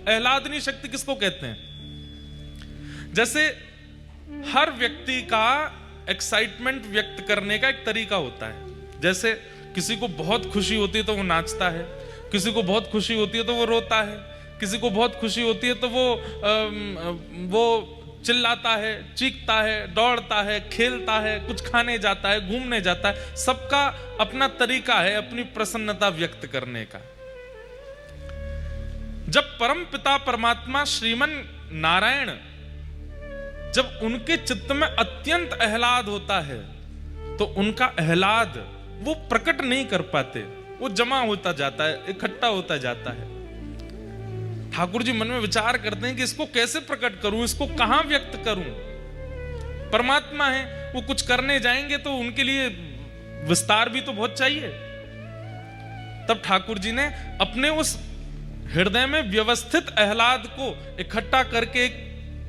आह्लादनी शक्ति किसको कहते हैं? जैसे हर व्यक्ति का एक्साइटमेंट व्यक्त करने का एक तरीका होता है। जैसे किसी को बहुत खुशी होती है तो वो नाचता है, किसी को बहुत खुशी होती है तो वो रोता है, किसी को बहुत खुशी होती है तो वो चिल्लाता है, चीखता है, दौड़ता है, खेलता है, कुछ खाने जाता है, घूमने जाता है। सबका अपना तरीका है अपनी प्रसन्नता व्यक्त करने का। जब परम पिता परमात्मा श्रीमन नारायण जब उनके चित्त में अत्यंत आह्लाद होता है तो उनका आह्लाद वो प्रकट नहीं कर पाते, वो जमा होता जाता है, इकट्ठा होता जाता है। ठाकुर जी मन में विचार करते हैं कि इसको कैसे प्रकट करूं, इसको कहां व्यक्त करूं। परमात्मा है, वो कुछ करने जाएंगे तो उनके लिए विस्तार भी तो बहुत चाहिए। तब ठाकुर जी ने अपने उस हृदय में व्यवस्थित आह्लाद को इकट्ठा करके एक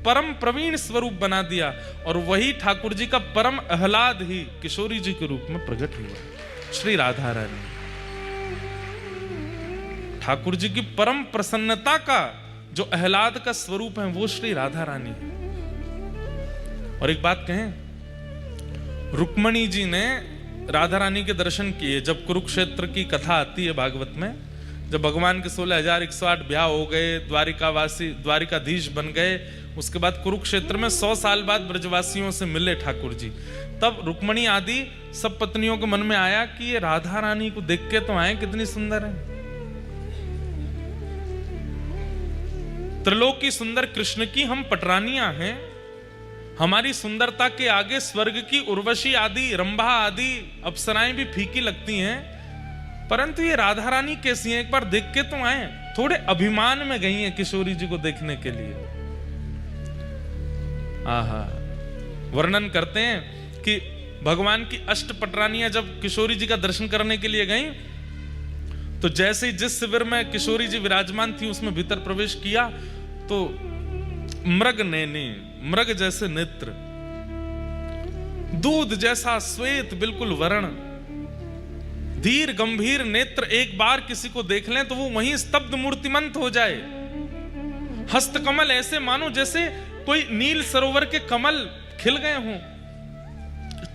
परम प्रवीण स्वरूप बना दिया, और वही ठाकुर जी का परम आह्लाद ही किशोरी जी के रूप में प्रकट हुआ। श्री राधा रानी ठाकुर जी की परम प्रसन्नता का जो आह्लाद का स्वरूप है वो श्री राधा रानी है। और एक बात कहें, रुक्मणी जी ने राधा रानी के दर्शन किए। जब कुरुक्षेत्र की कथा आती है भागवत में, जब भगवान के 16,108 ब्याह हो गए, द्वारिकाधीश बन गए, उसके बाद कुरुक्षेत्र में 100 साल बाद ब्रजवासियों से मिले ठाकुर जी, तब रुक्मणी आदि सब पत्नियों के मन में आया कि ये राधा रानी को देख के तो आए, कितनी सुंदर है। त्रिलोक की सुंदर कृष्ण की हम पटरानियां हैं, हमारी सुंदरता के आगे स्वर्ग की उर्वशी आदि, रंभा आदि अप्सराएं भी फीकी लगती हैं, परंतु ये राधा रानी कैसी हैं, एक बार देख के तो आए। थोड़े अभिमान में गई हैं किशोरी जी को देखने के लिए। आहा, वर्णन करते हैं कि भगवान की अष्ट पटरानियां जब किशोरी जी का दर्शन करने के लिए गईं, तो जैसे ही जिस शिविर में किशोरी जी विराजमान थी उसमें भीतर प्रवेश किया तो मृग नैने, मृग जैसे नेत्र, दूध जैसा श्वेत बिल्कुल वर्ण, धीर गंभीर नेत्र, एक बार किसी को देख लें तो वो वहीं स्तब्ध मूर्तिमंत हो जाए। हस्तकमल ऐसे मानो जैसे कोई नील सरोवर के कमल खिल गए हों।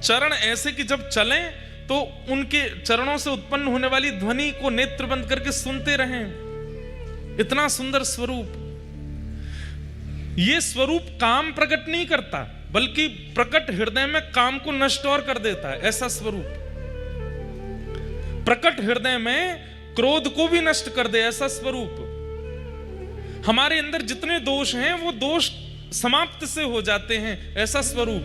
चरण ऐसे कि जब चलें तो उनके चरणों से उत्पन्न होने वाली ध्वनि को नेत्र बंद करके सुनते रहें। इतना सुंदर स्वरूप। यह स्वरूप काम प्रकट नहीं करता, बल्कि प्रकट हृदय में काम को नष्ट और कर देता है। ऐसा स्वरूप प्रकट हृदय में क्रोध को भी नष्ट कर दे, ऐसा स्वरूप। हमारे अंदर जितने दोष हैं वो दोष समाप्त से हो जाते हैं, ऐसा स्वरूप।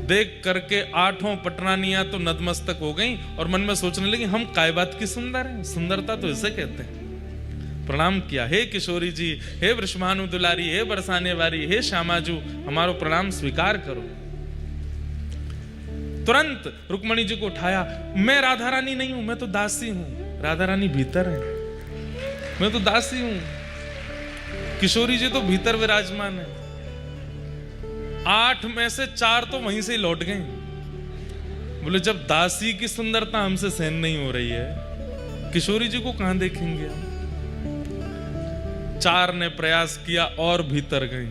देख करके 8 पटरानियां तो नतमस्तक हो गईं और मन में सोचने लगी, हम काय बात की सुंदर हैं, सुंदरता तो इसे कहते हैं। प्रणाम किया, हे किशोरी जी, हे वृषभानु दुलारी, हे बरसाने वारी, हे श्यामाजू, हमारो प्रणाम स्वीकार करो। तुरंत रुक्मणी जी को उठाया। मैं राधा रानी नहीं हूं, मैं तो दासी हूं। राधा रानी भीतर है, मैं तो दासी हूं। किशोरी जी तो भीतर विराजमान है। 8 में से 4 तो वहीं से ही लौट गए। बोले जब दासी की सुंदरता हमसे सहन नहीं हो रही है, किशोरी जी को कहां देखेंगे हम। 4 ने प्रयास किया और भीतर गई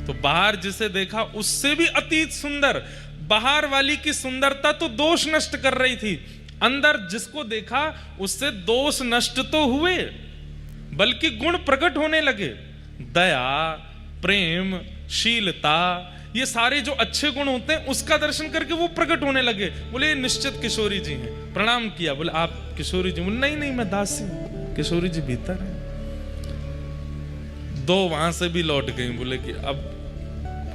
तो बाहर जिसे देखा उससे भी अतीत सुंदर। बाहर वाली की सुंदरता तो दोष नष्ट कर रही थी, अंदर जिसको देखा उससे दोष नष्ट तो हुए बल्कि गुण प्रकट होने लगे। दया, प्रेम, शीलता, ये सारे जो अच्छे गुण होते हैं उसका दर्शन करके वो प्रकट होने लगे। बोले निश्चित किशोरी जी हैं। प्रणाम किया। बोले आप किशोरी जी? बोले नहीं नहीं, मैं दासी हूं। किशोरी जी भीतर है। 2 वहां से भी लौट गई। बोले कि अब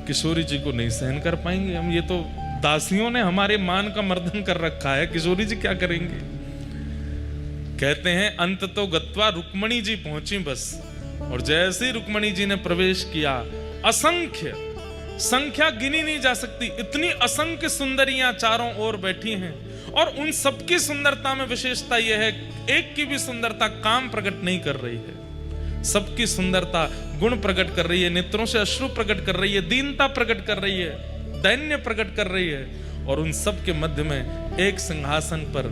किशोरी जी को नहीं सहन कर पाएंगे हम, ये तो दासियों ने हमारे मान का मर्दन कर रखा है, किशोरी जी क्या करेंगे। कहते हैं अंत तो गत्वा रुक्मणी जी पहुंची बस, और जैसे ही रुक्मणी जी ने प्रवेश किया, असंख्य, संख्या गिनी नहीं जा सकती, इतनी असंख्य सुंदरियां चारों ओर बैठी हैं। और उन सबकी सुंदरता में विशेषता यह है, एक की भी सुंदरता काम प्रकट नहीं कर रही है, सबकी सुंदरता गुण प्रकट कर रही है, नेत्रों से अश्रु प्रकट कर रही है, दीनता प्रकट कर रही है, दैन्य प्रकट कर रही है। और उन सब के मध्य में एक सिंहासन पर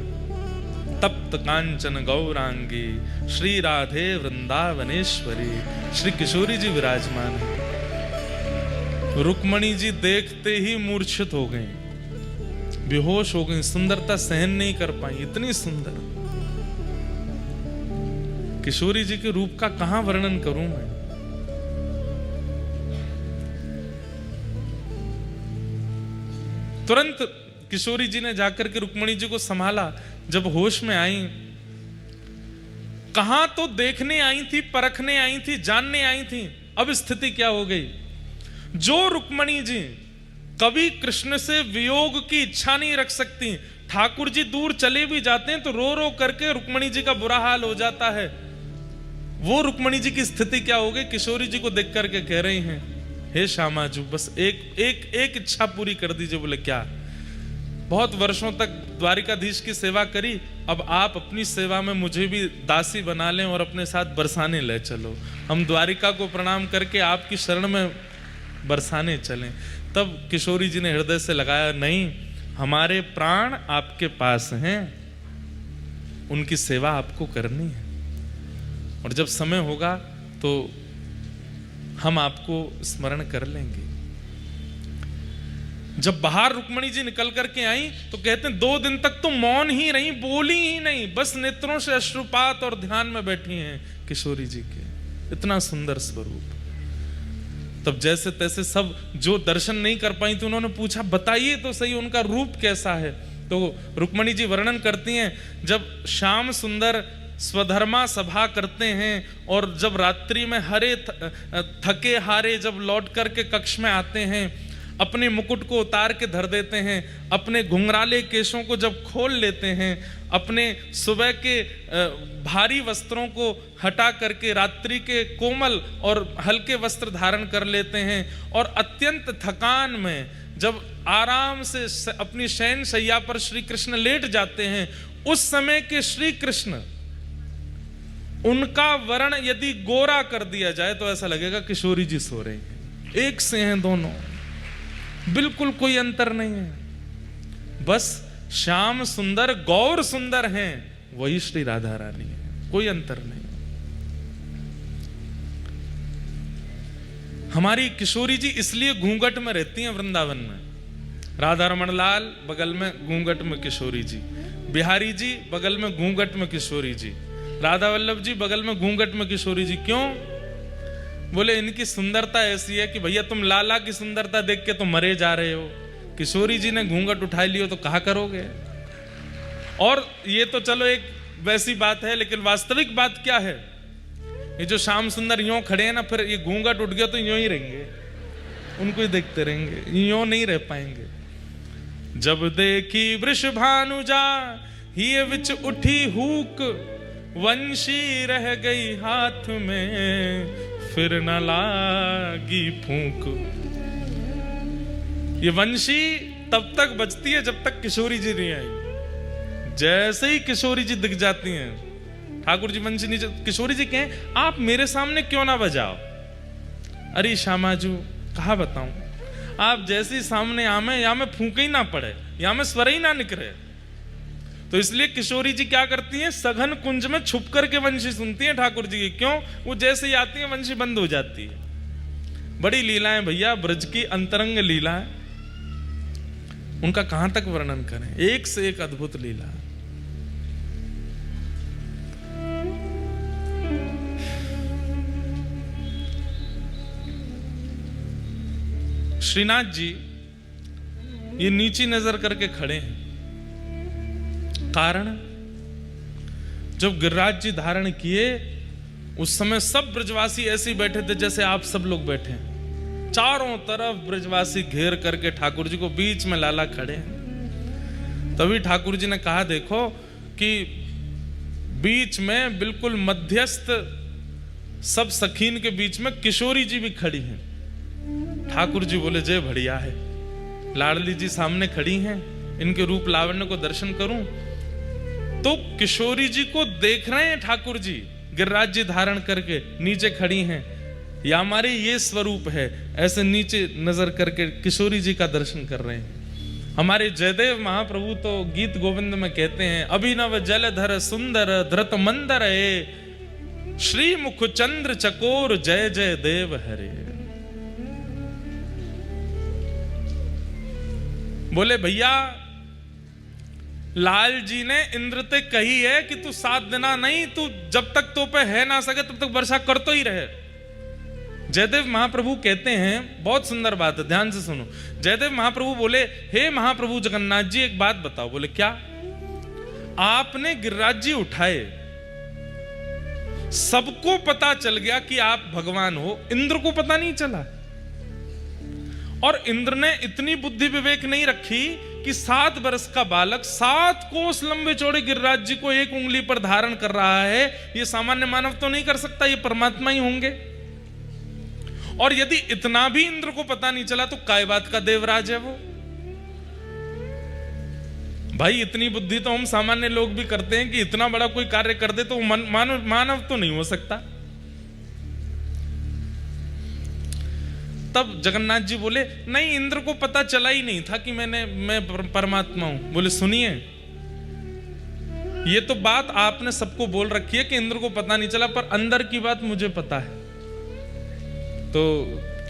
तप्त कांचन गौरांगी श्री राधे वृंदावनेश्वरी। श्री किशोरी जी विराजमान है। रुक्मणी जी देखते ही मूर्छित हो गई, बेहोश हो गई, सुंदरता सहन नहीं कर पाई, इतनी सुंदर। किशोरी जी के रूप का कहां वर्णन करूं मैं। तुरंत किशोरी जी ने जाकर के रुक्मणी जी को संभाला। जब होश में आई, कहां तो देखने आई थी, परखने आई थी, जानने आई थी, अब स्थिति क्या हो गई। जो रुक्मणी जी कभी कृष्ण से वियोग की इच्छा नहीं रख सकती, ठाकुर जी दूर चले भी जाते हैं तो रो रो करके रुक्मणी जी का बुरा हाल हो जाता है, वो रुक्मणी जी की स्थिति क्या हो गई। किशोरी जी को देख करके कह रही हैं, हे श्यामाजू बस एक इच्छा पूरी कर दीजिए। बोले क्या। बहुत वर्षों तक द्वारिकाधीश की सेवा करी, अब आप अपनी सेवा में मुझे भी दासी बना लें और अपने साथ बरसाने ले चलो। हम द्वारिका को प्रणाम करके आपकी शरण में बरसाने चलें। तब किशोरी जी ने हृदय से लगाया, नहीं, हमारे प्राण आपके पास हैं, उनकी सेवा आपको करनी है, और जब समय होगा तो हम आपको स्मरण कर लेंगे। जब बाहर रुक्मणी जी निकल करके आई तो कहते हैं 2 दिन तक तो मौन ही रही, बोली ही नहीं, बस नेत्रों से अश्रुपात और ध्यान में बैठी हैं किशोरी जी के। इतना सुंदर स्वरूप। तब जैसे तैसे सब जो दर्शन नहीं कर पाई थी उन्होंने पूछा, बताइए तो सही उनका रूप कैसा है। तो रुक्मणी जी वर्णन करती हैं, जब श्याम सुंदर स्वधर्मा सभा करते हैं और जब रात्रि में हरे थके हारे जब लौट करके कक्ष में आते हैं, अपने मुकुट को उतार के धर देते हैं, अपने घुंघराले केशों को जब खोल लेते हैं, अपने सुबह के भारी वस्त्रों को हटा करके रात्रि के कोमल और हल्के वस्त्र धारण कर लेते हैं, और अत्यंत थकान में जब आराम से अपनी शयन शैया पर श्री कृष्ण लेट जाते हैं, उस समय के श्री कृष्ण, उनका वर्ण यदि गोरा कर दिया जाए तो ऐसा लगेगा किशोरी जी सो रही हैं। एक से हैं दोनों, बिल्कुल कोई अंतर नहीं है। बस श्याम सुंदर गौर सुंदर हैं, वही श्री राधा रानी है, कोई अंतर नहीं। हमारी किशोरी जी इसलिए घूंघट में रहती हैं वृंदावन में। राधा रमण लाल बगल में घूंघट में किशोरी जी, बिहारी जी बगल में घूंघट में किशोरी जी, राधा वल्लभ जी बगल में घूंघट में किशोरी जी। क्यों? बोले इनकी सुंदरता ऐसी है कि भैया तुम लाला की सुंदरता देख के तो मरे जा रहे हो, किशोरी जी ने घूंघट उठा लियो तो कहा करोगे। और ये तो चलो एक वैसी बात है, लेकिन वास्तविक बात क्या है, ये जो श्याम सुंदर यूं खड़े हैं ना, फिर ये घूंघट उठ गया तो यूं ही रहेंगे, उनको ही देखते रहेंगे, यूं नहीं रह पाएंगे। जब देखी वृषभानुजा ही विच उठी हुक, वंशी रह गई हाथ में फिर न लागी फूंक। ये वंशी तब तक बजती है जब तक किशोरी जी नहीं आई। जैसे ही किशोरी जी दिख जाती हैं, ठाकुर जी वंशी नीचे, किशोरी जी कहें आप मेरे सामने क्यों ना बजाओ। अरे श्यामाजू कहा बताऊं, आप जैसे ही सामने आमे या में फूंक ही ना पड़े, या में स्वर ही ना निकले। तो इसलिए किशोरी जी क्या करती हैं, सघन कुंज में छुप करके वंशी सुनती हैं ठाकुर जी की। क्यों? वो जैसे ही आती है वंशी बंद हो जाती है। बड़ी लीलाएं भैया, ब्रज की अंतरंग लीलाएं, उनका कहां तक वर्णन करें, एक से एक अद्भुत लीला। श्रीनाथ जी ये नीची नजर करके खड़े हैं, कारण जब गिरिराज जी धारण किए उस समय सब ब्रजवासी ऐसे बैठे थे जैसे आप सब लोग बैठे हैं। चारों तरफ ब्रजवासी घेर करके ठाकुर जी को, बीच में लाला खड़े हैं। तभी ठाकुर जी ने कहा, देखो कि बीच में बिल्कुल मध्यस्थ सब सखीन के बीच में किशोरी जी भी खड़ी हैं। ठाकुर जी बोले जय बढ़िया है, लाडली जी सामने खड़ी हैं, इनके रूप लावण्य को दर्शन करूं। तो किशोरी जी को देख रहे हैं ठाकुर जी, गिरिराज जी धारण करके नीचे खड़ी हैं, या हमारे ये स्वरूप है, ऐसे नीचे नजर करके किशोरी जी का दर्शन कर रहे हैं। हमारे जयदेव महाप्रभु तो गीत गोविंद में कहते हैं, अभिनव जलधर सुंदर धृत मंदर है, श्री मुख चंद्र चकोर जय जय देव हरे। बोले भैया लाल जी ने इंद्र ते कही है कि तू 7 दिना नहीं, तू जब तक तो पे है ना सके तब तक वर्षा करतो ही रहे। जयदेव महाप्रभु कहते हैं, बहुत सुंदर बात है, ध्यान से सुनो। जयदेव महाप्रभु बोले, हे महाप्रभु जगन्नाथ जी एक बात बताओ। बोले क्या? आपने गिरिराज जी उठाए, सबको पता चल गया कि आप भगवान हो, इंद्र को पता नहीं चला। और इंद्र ने इतनी बुद्धि विवेक नहीं रखी कि 7 वर्ष का बालक 7 कोस लंबे चौड़े गिरिराज जी को एक उंगली पर धारण कर रहा है, ये सामान्य मानव तो नहीं कर सकता, ये परमात्मा ही होंगे। और यदि इतना भी इंद्र को पता नहीं चला तो काय बात का देवराज है वो। भाई इतनी बुद्धि तो हम सामान्य लोग भी करते हैं कि इतना बड़ा कोई कार्य कर दे तो मानव तो नहीं हो सकता। तब जगन्नाथ जी बोले, नहीं इंद्र को पता चला ही नहीं था कि मैं परमात्मा हूं। बोले सुनिए, ये तो बात आपने सबको बोल रखी है कि इंद्र को पता नहीं चला, पर अंदर की बात मुझे पता है। तो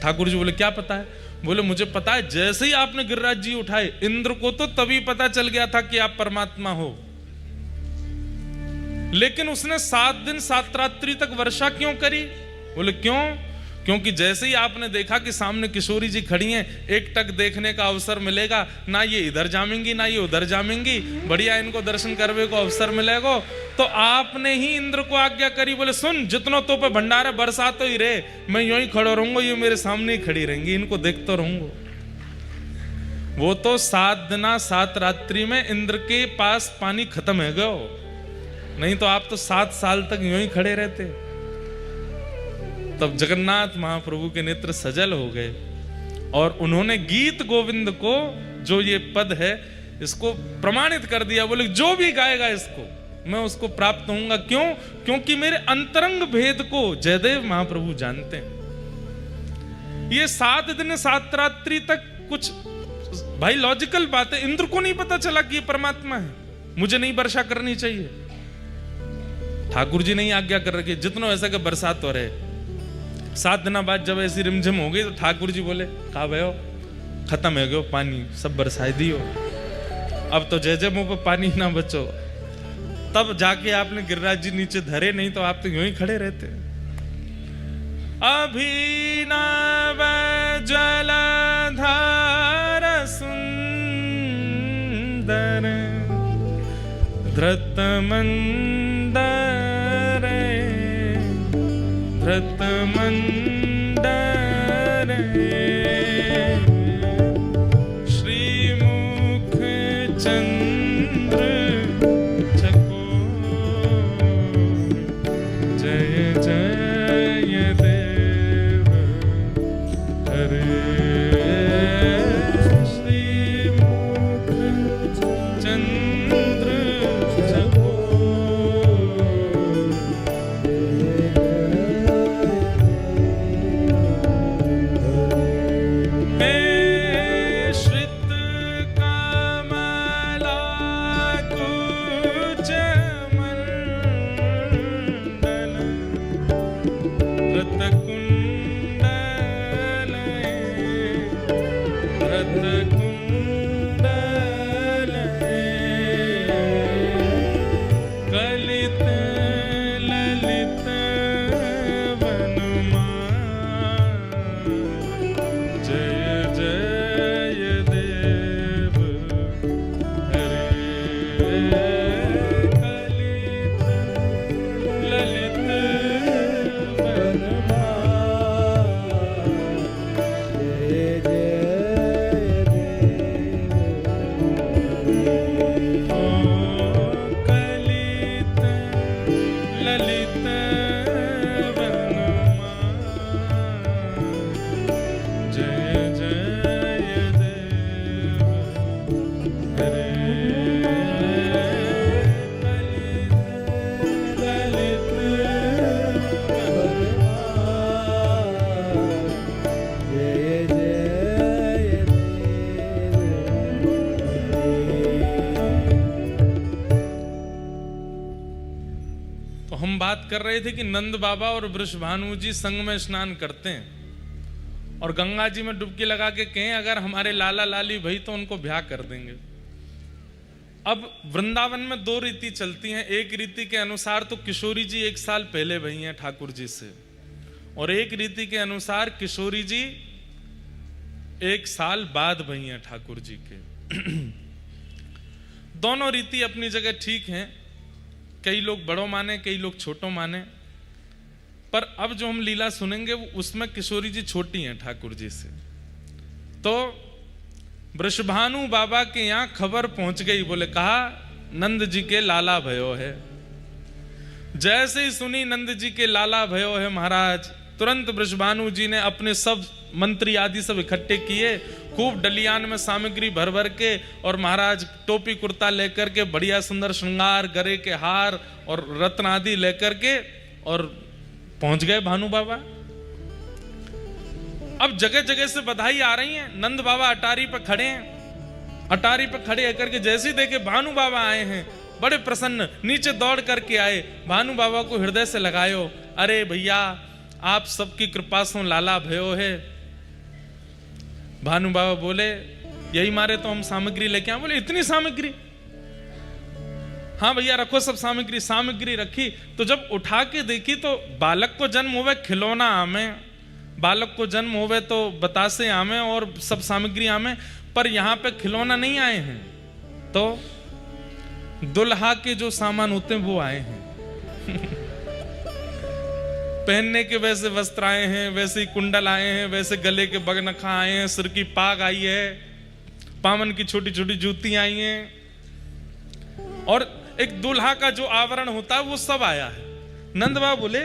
ठाकुर जी बोले क्या पता है? बोले मुझे पता है, जैसे ही आपने गिरिराज जी उठाए इंद्र को तो तभी पता चल गया था कि आप परमात्मा हो। लेकिन उसने 7 दिन 7 रात्रि तक वर्षा क्यों करी? बोले क्यों? क्योंकि जैसे ही आपने देखा कि सामने किशोरी जी खड़ी हैं, एक टक देखने का अवसर मिलेगा, ना ये इधर जामेंगी ना ये उधर जामेंगी, बढ़िया इनको दर्शन करने को अवसर मिलेगा, तो आपने ही इंद्र को आज्ञा करी। बोले सुन, जितना तो पे भंडार है बरसा तो ही रहे, मैं यूं ही खड़ा रहूंगा, ये मेरे सामने ही खड़ी रहेंगी, इनको देखता रहूंगा। वो तो 7 दिन 7 रात्रि में इंद्र के पास पानी खत्म है गयो, नहीं तो आप तो 7 साल तक यूं ही खड़े रहते। तब जगन्नाथ महाप्रभु के नेत्र सजल हो गए और उन्होंने गीत गोविंद को, जो ये पद है, इसको प्रमाणित कर दिया। बोले जो भी गाएगा इसको मैं उसको प्राप्त होऊंगा। क्यों? क्योंकि मेरे अंतरंग भेद को जयदेव महाप्रभु जानते हैं। ये 7 दिन 7 रात्रि तक कुछ भाई लॉजिकल बात है, इंद्र को नहीं पता चला कि ये परमात्मा है, मुझे नहीं वर्षा करनी चाहिए। ठाकुर जी नहीं आज्ञा कर रखे, जितना ऐसा कि बरसात हो रहे। 7 दिन बाद जब ऐसी रिमझिम हो गई तो ठाकुर जी बोले, कहा भयो खत्म है गयो पानी, सब बरसाई दियो, अब तो जय जय मुंह पे पानी ना बचो। तब जाके आपने गिरिराज जी नीचे धरे, नहीं तो आप तो यूं ही खड़े रहते। अभिनव जलधार सुंदर धृत मंदर धृत मंदर श्रीमुख चंद्र चकोर जय जय देव हरे। श्रीमुख चंद्र ललित कर रहे थे कि नंद बाबा और वृषभानु जी संग में स्नान करते हैं और गंगा जी में डुबकी लगा के कहें अगर हमारे लाला लाली भई तो उनको ब्याह कर देंगे। अब वृंदावन में दो रीति चलती हैं। एक रीति के अनुसार तो किशोरी जी 1 साल पहले भई हैं ठाकुर जी से, और एक रीति के अनुसार किशोरी जी 1 साल बाद भई हैं ठाकुर जी के। दोनों रीति अपनी जगह ठीक हैं। कई लोग बड़ों माने, कई लोग छोटों माने, पर अब जो हम लीला सुनेंगे उसमें किशोरी जी छोटी हैं ठाकुर जी से। तो वृषभानु बाबा के यहां खबर पहुंच गई, बोले कहा नंद जी के लाला भयो है। जैसे ही सुनी नंद जी के लाला भयो है महाराज, तुरंत वृषभानु जी ने अपने सब मंत्री आदि सब इकट्ठे किए, खूब डलियान में सामग्री भर भर के, और महाराज टोपी कुर्ता लेकर के, बढ़िया सुंदर श्रृंगार, गरे के हार और रत्न आदि लेकर के, और पहुंच गए भानु बाबा। अब जगह जगह से बधाई आ रही है। नंद बाबा अटारी पर खड़े हैं, अटारी पर खड़े होकर के जैसे ही देखे भानु बाबा आए हैं, बड़े प्रसन्न नीचे दौड़ करके आए, भानु बाबा को हृदय से लगायो, अरे भैया आप सबकी कृपा से लाला भयो है। भानु बाबा बोले यही मारे तो हम सामग्री लेके आए। बोले इतनी सामग्री? हाँ भैया रखो सब सामग्री। सामग्री रखी तो जब उठा के देखी तो बालक को जन्म हुए खिलौना आमे, बालक को जन्म हुए तो बतासे आमे और सब सामग्री आमे, पर यहां पे खिलौना नहीं आए हैं, तो दुल्हा के जो सामान होते हैं वो आए हैं। पहनने के वैसे वस्त्र आए हैं, वैसे ही कुंडल आए हैं, वैसे गले के बगनखा आए हैं, सिर की पाग आई है, पावन की छोटी छोटी जूती आई हैं, और एक दुल्हा का जो आवरण होता है वो सब आया है। नंद बाबा बोले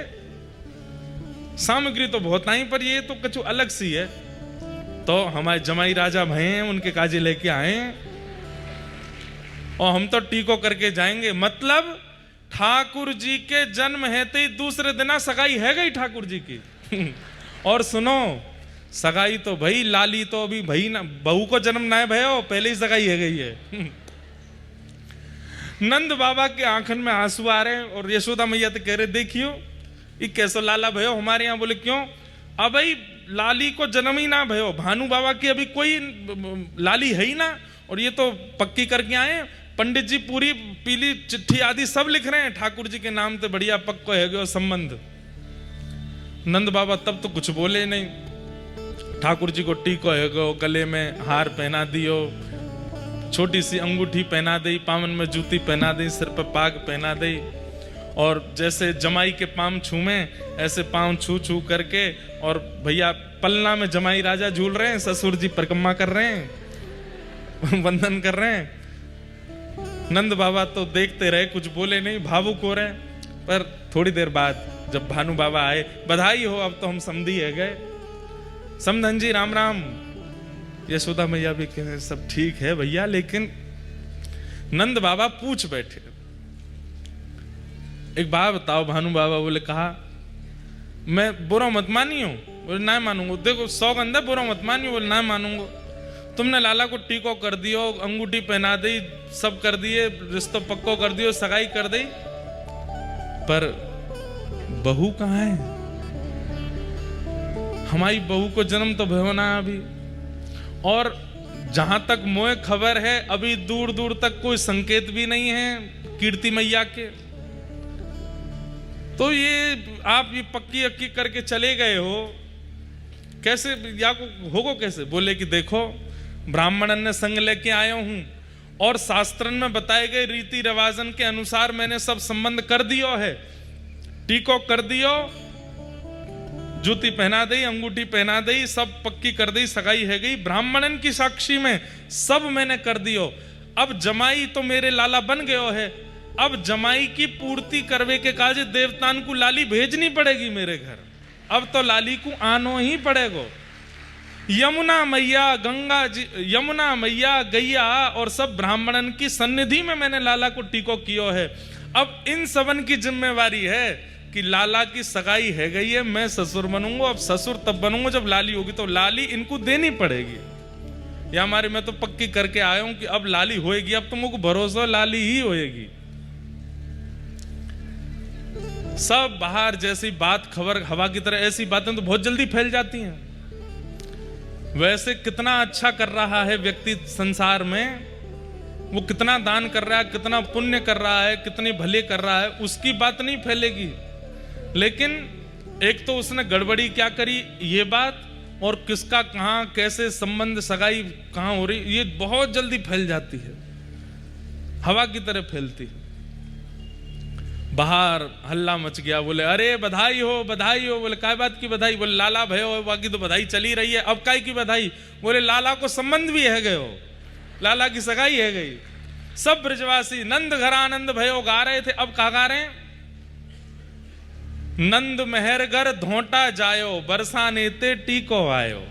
सामग्री तो बहुत आई, पर ये तो कुछ अलग सी है। तो हमारे जमाई राजा भय हैं, उनके काजे लेके आए हैं, और हम तो टीको करके जाएंगे। मतलब ठाकुर जी के जन्म है तो दूसरे दिन सगाई है गई ठाकुर जी की। और सुनो सगाई तो भाई, लाली तो अभी भाई ना, बहू को जन्म ना है भयो, पहले ही सगाई है गई है। नंद बाबा के आंखन में आंसू आ रहे हैं, और यशोदा मैया तो कह रहे देखियो ये कैसो लाला भयो हमारे यहाँ। बोले क्यों? अब भाई लाली को जन्म ही ना भयो, भानु बाबा की अभी कोई लाली है ही ना, और ये तो पक्की करके आए। पंडित जी पूरी पीली चिट्ठी आदि सब लिख रहे हैं ठाकुर जी के नाम पे, बढ़िया पक्को है गयो संबंध। नंद बाबा तब तो कुछ बोले नहीं। ठाकुर जी को टीको है गयो, गले में हार पहना दियो, छोटी सी अंगूठी पहना दी, पावन में जूती पहना दी, सिर पर पाग पहना दी, और जैसे जमाई के पांव छूमे ऐसे पांव छू छू करके, और भैया पलना में जमाई राजा झूल रहे हैं, ससुर जी परिक्रमा कर रहे हैं, वंदन कर रहे हैं। नंद बाबा तो देखते रहे, कुछ बोले नहीं, भावुक हो रहे। पर थोड़ी देर बाद जब भानु बाबा आए, बधाई हो अब तो हम समधी है गए। समधन जी राम राम। यशोदा मैया भी कहे सब ठीक है भैया, लेकिन नंद बाबा पूछ बैठे एक बात बताओ। भानु बाबा बोले कहा मैं बुरा मत मानियो। बोले ना मानूंगा। देखो सौगंध है, बुरा मत मानियो। बोले ना मानूंगा। तुमने लाला को टीको कर दियो, अंगूठी पहना दी, सब कर दिए, रिश्तो पक्को कर दियो, सगाई कर दी, पर बहू कहाँ है? हमारी बहू को जन्म तो भयो ना अभी, और जहां तक मोए खबर है अभी दूर दूर तक कोई संकेत भी नहीं है कीर्ति मैया के। तो ये आप ये पक्की अक्की करके चले गए हो, कैसे या होगो कैसे? बोले कि देखो ब्राह्मणन ने संग लेके आया हूं, और शास्त्रन में बताए गए रीति रिवाजन के अनुसार मैंने सब संबंध कर दियो है, टीको कर दियो, जूती पहना दी, अंगूठी पहना दी, सब पक्की कर दी, सगाई है गई, ब्राह्मणन की साक्षी में सब मैंने कर दियो। अब जमाई तो मेरे लाला बन गयो है, अब जमाई की पूर्ति करवे के काज देवतान को लाली भेजनी पड़ेगी मेरे घर। अब तो लाली को आनो ही पड़ेगो। यमुना मैया, गंगा जी, यमुना मैया, गैया और सब ब्राह्मणन की सन्निधि में मैंने लाला को टीको कियो है। अब इन सबन की जिम्मेवारी है कि लाला की सगाई है गई है, मैं ससुर बनूंगा। अब ससुर तब बनूंगा जब लाली होगी, तो लाली इनको देनी पड़ेगी। या हमारे मैं तो पक्की करके आया हूं कि अब लाली होएगी, अब तुमको भरोसा लाली ही होएगी। सब बाहर जैसी बात खबर हवा की तरह, ऐसी बातें तो बहुत जल्दी फैल जाती हैं। वैसे कितना अच्छा कर रहा है व्यक्ति संसार में, वो कितना दान कर रहा है, कितना पुण्य कर रहा है, कितने भले कर रहा है, उसकी बात नहीं फैलेगी। लेकिन एक तो उसने गड़बड़ी क्या करी ये बात, और किसका कहां कैसे संबंध सगाई कहां हो रही, ये बहुत जल्दी फैल जाती है, हवा की तरह फैलती है। बाहर हल्ला मच गया, बोले अरे बधाई हो बधाई हो। बोले काय बात की बधाई? बोले लाला भयो हो, बाकी तो बधाई चली रही है, अब काय की बधाई? बोले लाला को संबंध भी है गए हो, लाला की सगाई है गई। सब ब्रजवासी नंद घर आनंद भयो गा रहे थे, अब कहा गा रहे हैं? नंद मेहरगर धोटा जायो, बरसाने ते टीको आयो।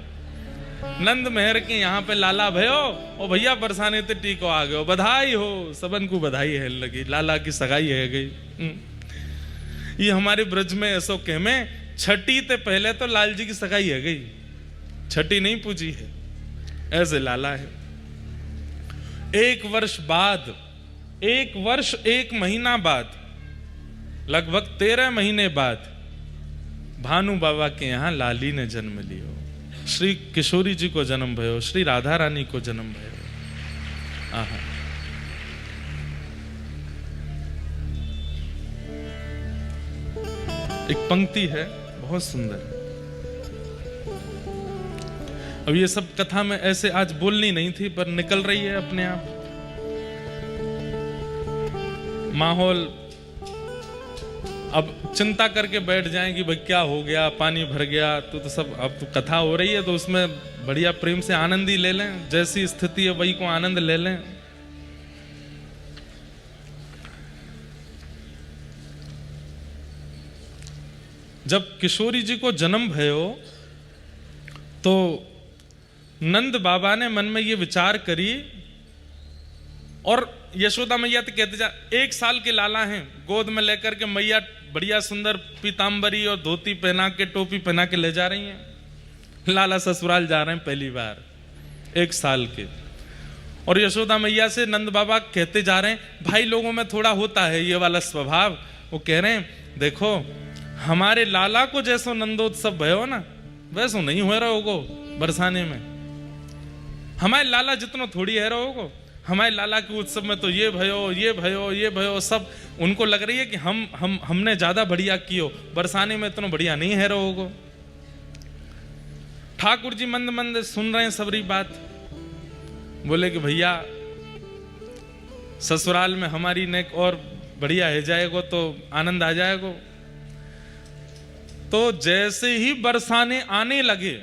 नंद मेहर के यहाँ पे लाला भयो, और भैया बरसाने ते टीको आ गयो, बधाई हो। सबन को बधाई है लगी, लाला की सगाई है गई। ये हमारे ब्रज में ऐसो कह में छठी ते पहले तो लाल जी की सगाई है गई, छठी नहीं पूजी है, ऐसे लाला है। एक वर्ष बाद, एक वर्ष एक महीना बाद, लगभग 13 महीने बाद भानु बाबा के यहाँ लाली ने जन्म लियो। श्री किशोरी जी को जन्म भयो, श्री राधा रानी को जन्म भयो। आहा, एक पंक्ति है बहुत सुंदर। अब ये सब कथा में ऐसे आज बोलनी नहीं थी, पर निकल रही है अपने आप। माहौल अब चिंता करके बैठ जाएं कि भाई क्या हो गया, पानी भर गया, तो सब अब तो कथा हो रही है, तो उसमें बढ़िया प्रेम से आनंद ही ले लें, जैसी स्थिति है वही को आनंद ले लें। जब किशोरी जी को जन्म भयो तो नंद बाबा ने मन में ये विचार करी, और यशोदा मैया तो कहते जा 1 साल के लाला हैं, गोद में लेकर के मैया बढ़िया सुंदर पीतांबरी और धोती पहना के, टोपी पहना के ले जा रही हैं। लाला ससुराल जा रहे हैं पहली बार, 1 साल के। और यशोदा मैया से नंद बाबा कहते जा रहे हैं, भाई लोगों में थोड़ा होता है ये वाला स्वभाव। वो कह रहे हैं देखो हमारे लाला को जैसो नंदोत्सव भयो ना, वैसो नहीं हो रहा होगो बरसाने में। हमारे लाला जितनो थोड़ी है रहोगो, हमारे लाला के उत्सव में तो ये भयो ये भयो ये भयो, सब उनको लग रही है कि हमने ज्यादा बढ़िया कियो, बरसाने में इतना बढ़िया नहीं है रहोगो। ठाकुर जी मंद मंद सुन रहे हैं सबरी बात, बोले कि भैया ससुराल में हमारी नेक और बढ़िया है जाएगो तो आनंद आ जाएगो। तो जैसे ही बरसाने आने लगे,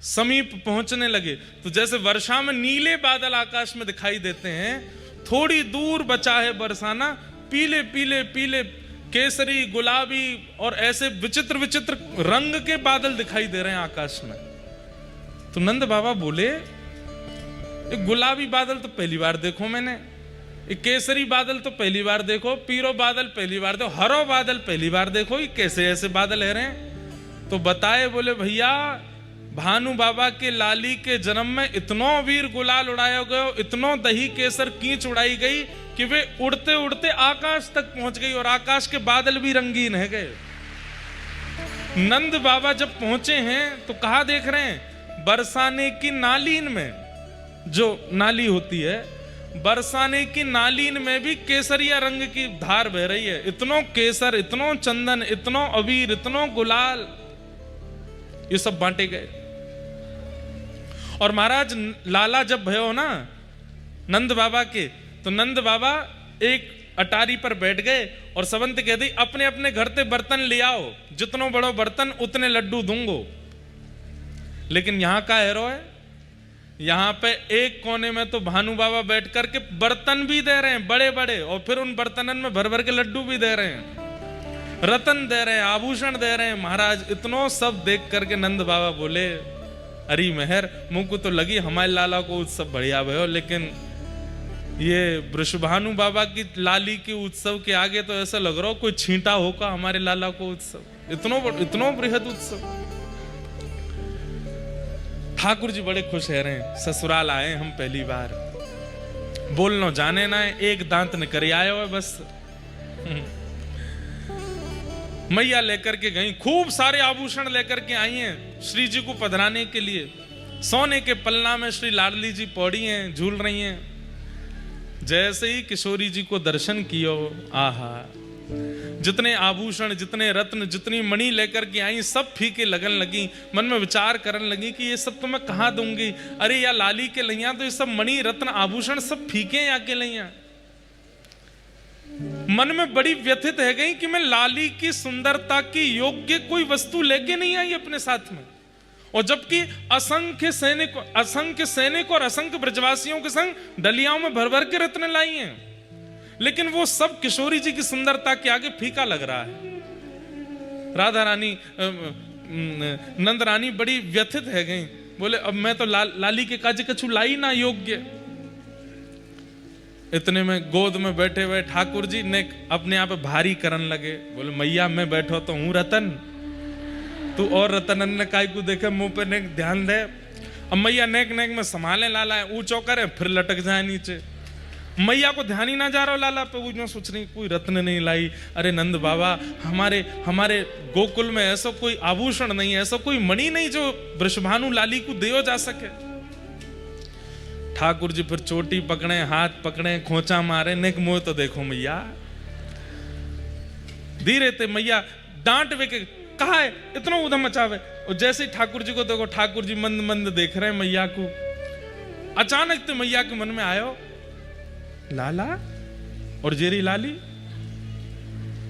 समीप पहुंचने लगे, तो जैसे वर्षा में नीले बादल आकाश में दिखाई देते हैं, थोड़ी दूर बचा है बरसाना, पीले पीले पीले केसरी गुलाबी और ऐसे विचित्र विचित्र रंग के बादल दिखाई दे रहे हैं आकाश में। तो नंद बाबा बोले एक गुलाबी बादल तो पहली बार देखो मैंने, एक केसरी बादल तो पहली बार देखो, पीरो बादल पहली बार देखो, हरो बादल पहली बार देखो, ये कैसे ऐसे बादल है रहे हैं? तो बताए, बोले भैया भानु बाबा के लाली के जन्म में इतनो वीर गुलाल उड़ाया गयो, इतनो दही केसर कीच उड़ाई गई कि वे उड़ते उड़ते आकाश तक पहुंच गई, और आकाश के बादल भी रंगीन है गए। नंद बाबा जब पहुंचे हैं तो कहा देख रहे हैं, बरसाने की नालीन में, जो नाली होती है, बरसाने की नालीन में भी केसरिया रंग की धार बह रही है। इतनो केसर, इतनो चंदन, इतनो अबीर, इतनो गुलाल, ये सब बांटे गए। और महाराज लाला जब भयो ना नंद बाबा के, तो नंद बाबा एक अटारी पर बैठ गए और सबंत कह दी, अपने अपने घर से बर्तन ले आओ, जितनो बड़ो बर्तन उतने लड्डू दूंगो। लेकिन यहां का हेरो है, यहां पे एक कोने में तो भानु बाबा बैठ करके बर्तन भी दे रहे हैं बड़े बड़े, और फिर उन बर्तनन में भर भर के लड्डू भी दे रहे हैं, रतन दे रहे हैं, आभूषण दे रहे हैं। महाराज इतनो सब देख करके नंद बाबा बोले, अरे मेहर मुंह को तो लगी हमारे लाला को उत्सव बढ़िया भयो, लेकिन ये वृषभानु बाबा की लाली के उत्सव के आगे तो ऐसा लग रहा हो कोई छींटा होगा हमारे लाला को उत्सव, इतनो बृहद उत्सव। ठाकुर जी बड़े खुश है रहे, ससुराल आए हम पहली बार, बोलनो जाने ना है, एक दांत न कर आयो है बस। मैया लेकर के गई, खूब सारे आभूषण लेकर के आई हैं श्री जी को पधराने के लिए। सोने के पलना में श्री लाडली जी पौड़ी हैं, झूल रही हैं। जैसे ही किशोरी जी को दर्शन कियो, आहा, जितने आभूषण, जितने रत्न, जितनी मणि लेकर के आई, सब फीके लगन लगी। मन में विचार करने लगी कि ये सब तो मैं कहाँ दूंगी। अरे या लाली के लैया तो ये सब मणि रत्न आभूषण सब फीके या के लैया। मन में बड़ी व्यथित है गई कि मैं लाली की सुंदरता की योग्य कोई वस्तु लेके नहीं आई अपने साथ में, और जबकि असंख्य सैनिक और असंख्य ब्रजवासियों के संग डलियाओं में भर भर के रत्न लाई हैं, लेकिन वो सब किशोरी जी की सुंदरता के आगे फीका लग रहा है। राधा रानी, नंद रानी बड़ी व्यथित है गई। बोले अब मैं तो लाली के काज कछु लाई ना योग्य। इतने में गोद में बैठे हुए ठाकुर जी ने अपने आप भारी करने लगे। बोले मैया मैं बैठो तो हूं रतन, तू और रतन ने काय को देखे मुंह पे नेक ध्यान दे। अब मैया नेक नेक में संभाले लाला है, ऊंचो करे फिर लटक जाए नीचे। मैया को ध्यान ही ना जा रहा लाला पे, वो सोच रही कोई रत्न नहीं लाई। अरे नंद बाबा, हमारे गोकुल में ऐसा कोई आभूषण नहीं है, ऐसा कोई मणि नहीं जो वृषभानु लाली को दियो जा सके। ठाकुर जी फिर चोटी पकड़े, हाथ पकड़े, खोचा मारे, नेक मुंह तो देखो मैया। धीरे थे मैया डांट वे के कहा है इतना उधम मचावे। और जैसे ही ठाकुर जी को देखो, ठाकुर जी मंद मंद देख रहे हैं मैया को। अचानक तो मैया के मन में आयो लाला और जेरी लाली।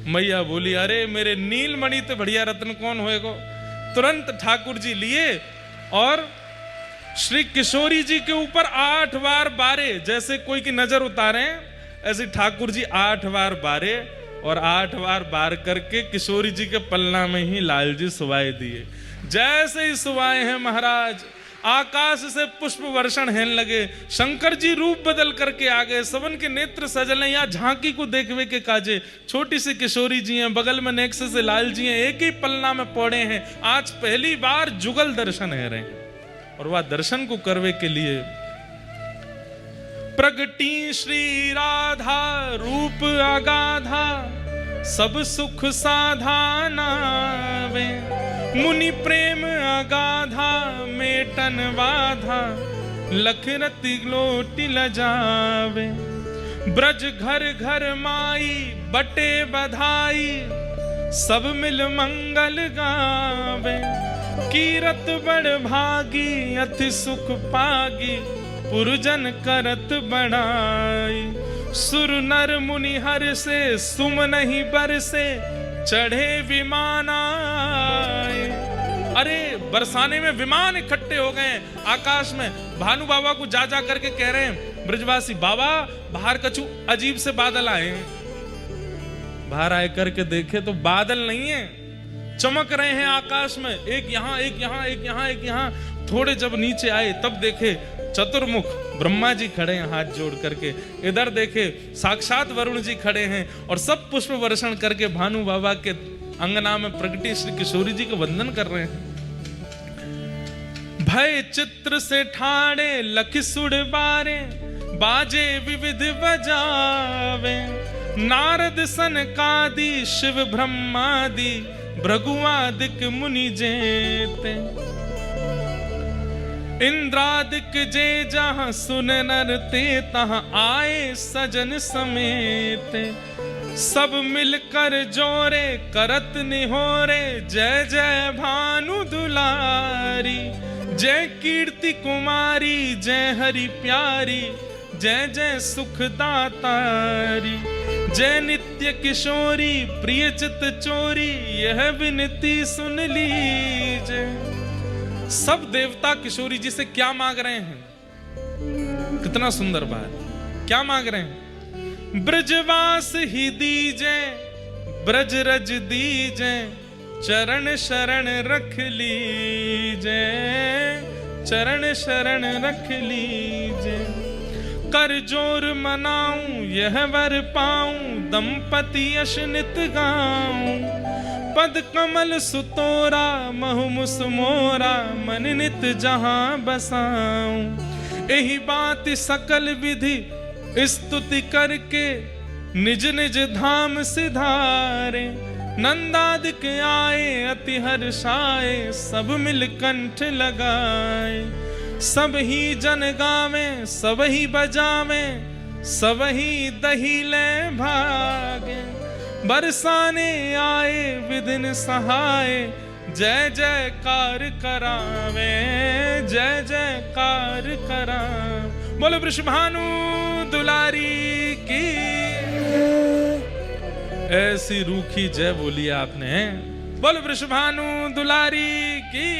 मैया बोली अरे मेरे नीलमणि तो बढ़िया रत्न कौन होएगो। तुरंत ठाकुर जी लिए और श्री किशोरी जी के ऊपर 8 बार बारे, जैसे कोई की नजर उतारे ऐसे ठाकुर जी 8 बार बारे, और 8 बार बार करके किशोरी जी के पलना में ही लाल जी सुवाए दिए। जैसे ही सुवाए हैं महाराज, आकाश से पुष्प वर्षण होने लगे। शंकर जी रूप बदल करके आ गए, सबन के नेत्र सजले। यहाँ झांकी को देखवे के काजे छोटी सी किशोरी जी हैं, बगल में नेक्स से लाल जी हैं, एक ही पलना में पौड़े हैं। आज पहली बार जुगल दर्शन है रहे, और वह दर्शन को करवे के लिए प्रगटी श्री राधा रूप अगाधा, सब सुख साधाना वे। मुनि प्रेम अगाधा मेटन बाधा, लख रति लोटी लजावे। ब्रज घर घर माई बटे बधाई, सब मिल मंगल गावे। कीरत बड़ भागी अति सुख पागी, पुरजन करत बढ़ाई। सुर नर मुनि हर से सुम नहीं बरसे, चढ़े विमान आए। अरे बरसाने में विमान इकट्ठे हो गए आकाश में। भानु बाबा को जा जा करके कह रहे हैं ब्रजवासी, बाबा बाहर कछु अजीब से बादल आए हैं। बाहर आए करके देखे तो बादल नहीं है, चमक रहे हैं आकाश में, एक यहाँ एक यहाँ एक यहाँ एक यहाँ। थोड़े जब नीचे आए तब देखे चतुर्मुख ब्रह्मा जी खड़े हैं हाथ जोड़ करके। इधर देखे साक्षात वरुण जी खड़े हैं, और सब पुष्प वर्षण करके भानु बाबा के अंगना में प्रगटी श्री किशोरी जी को वंदन कर रहे हैं। भय चित्र से ठाड़े लख सुड़ बारे, बाजे विविध बजावे। नारद सनकादि शिव ब्रह्मादि, भृगुआदिक मुनि जेते। इंद्रादिक जे जहां सुन नर ते, तहां आए सजन समेत। सब मिलकर जोरे करत निहोरे, जय जय भानु दुलारी। जय कीर्ति कुमारी जय हरि प्यारी, जय जय सुखदातारी। जय नित्य किशोरी प्रिय चित चोरी, यह विनती सुन लीजिए। सब देवता किशोरी जी से क्या मांग रहे हैं, कितना सुंदर बात। क्या मांग रहे हैं, ब्रजवास ही दीजे, ब्रज रज दीजे, चरण शरण रख लीजे, चरण शरण रख लीजे। कर जोर मनाऊं यह वर पाऊं, दंपति यश नित गाऊं। पद कमल सुतोरा महु मुस मोरा, मन नित जहां बसाऊं। यही बात सकल विधि स्तुति करके, निज निज धाम सिधारे। नंदादिक आए अति हर्षाए, सब मिल कंठ लगाए। सब ही जन गावे सब ही बजावे, सब ही दहिले भागे। बरसाने आए विधिन सहाय, जय जयकार करावे, जय जयकार करावे। बोलो वृषभानु दुलारी की। ऐसी रूखी जय बोली आपने। बोलो वृषभानु दुलारी की।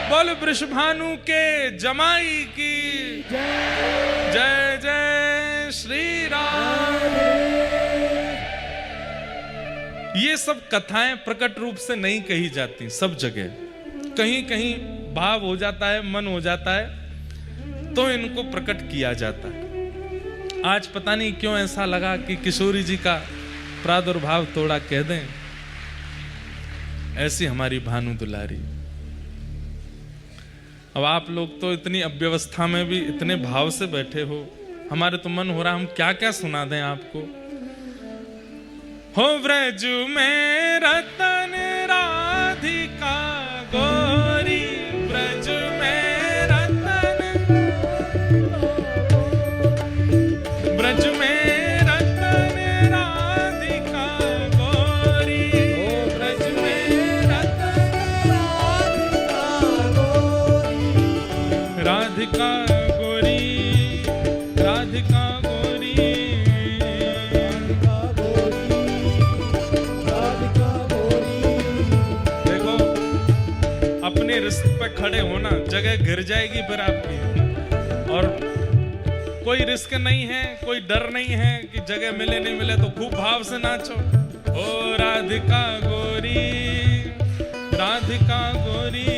बोलो वृषभानु के जमाई की। जय जय श्री राम। ये सब कथाएं प्रकट रूप से नहीं कही जाती, सब जगह कहीं कहीं भाव हो जाता है, मन हो जाता है, तो इनको प्रकट किया जाता है। आज पता नहीं क्यों ऐसा लगा कि किशोरी जी का प्रादुर्भाव थोड़ा कह दें। ऐसी हमारी भानु दुलारी। अब आप लोग तो इतनी अव्यवस्था में भी इतने भाव से बैठे हो, हमारे तो मन हो रहा हम क्या क्या सुना दें आपको। हो व्रज में रतन राधिका गोरी, व्रज में रतन, व्रज में रतन राधिका गोरी, व्रज में रतन राधिका गोरी, राधिका गोरी, अपने रिस्क पे खड़े होना, जगह गिर जाएगी फिर आपकी। और कोई रिस्क नहीं है, कोई डर नहीं है कि जगह मिले नहीं मिले, तो खूब भाव से नाचो। ओ राधिका गोरी, राधिका गोरी,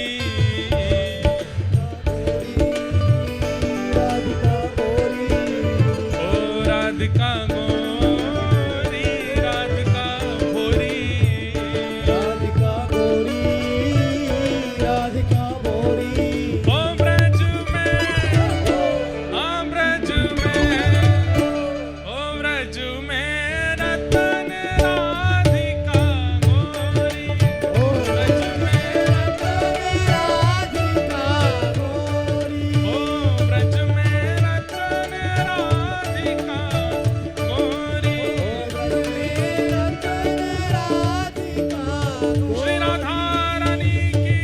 ओ राधिका गोरी, राधिका भोरी, राधिका गोरी, राधिका भोरी। ओ ब्रज में, आ ब्रज में, ओ ब्रज में रतन राधिका गोरी, ओ ब्रज में रतन राधिका गोरी, ओ ब्रज में रतन राधिका गोरी, ओ ब्रज में रतन राधिका गोरी। श्री राधा रानी की।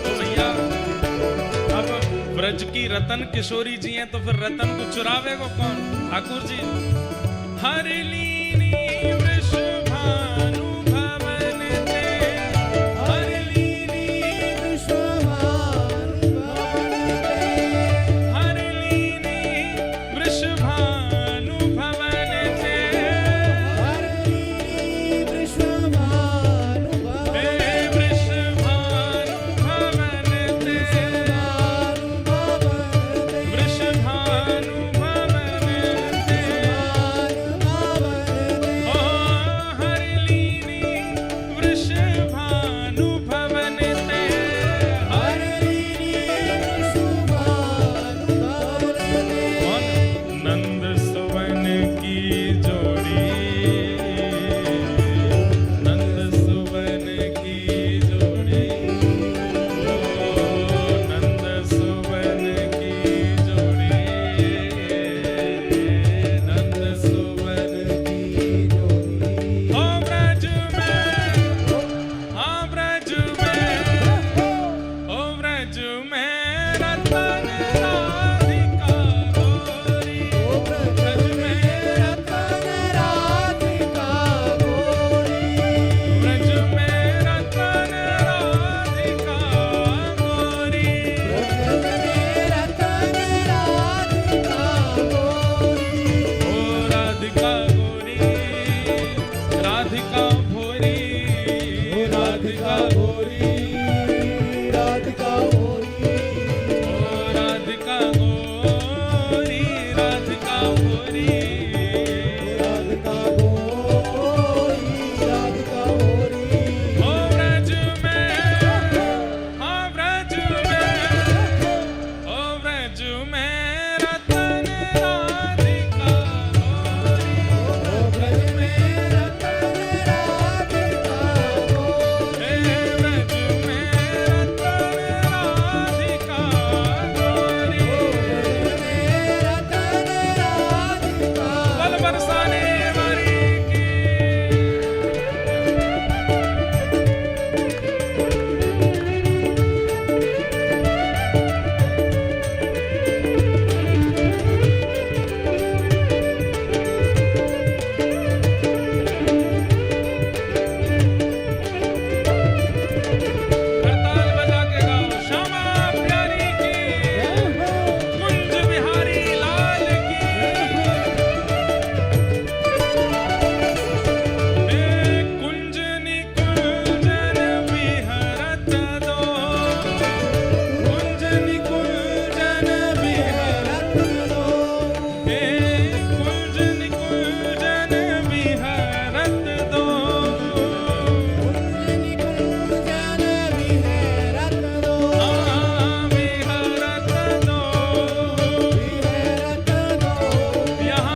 तो भैया अब ब्रज की रतन किशोरी जी हैं, तो फिर रतन को चुरावे को कौन? ठाकुर जी। हरलीनी वृषभानु भवन ते, हरलीनी वृषभानु भवन ते, हरलीनी वृषभानु भवन ते, हरलीनी वृषभानु भवन ते, वृषभानु भवन ते, वृषभानु भवन ते, और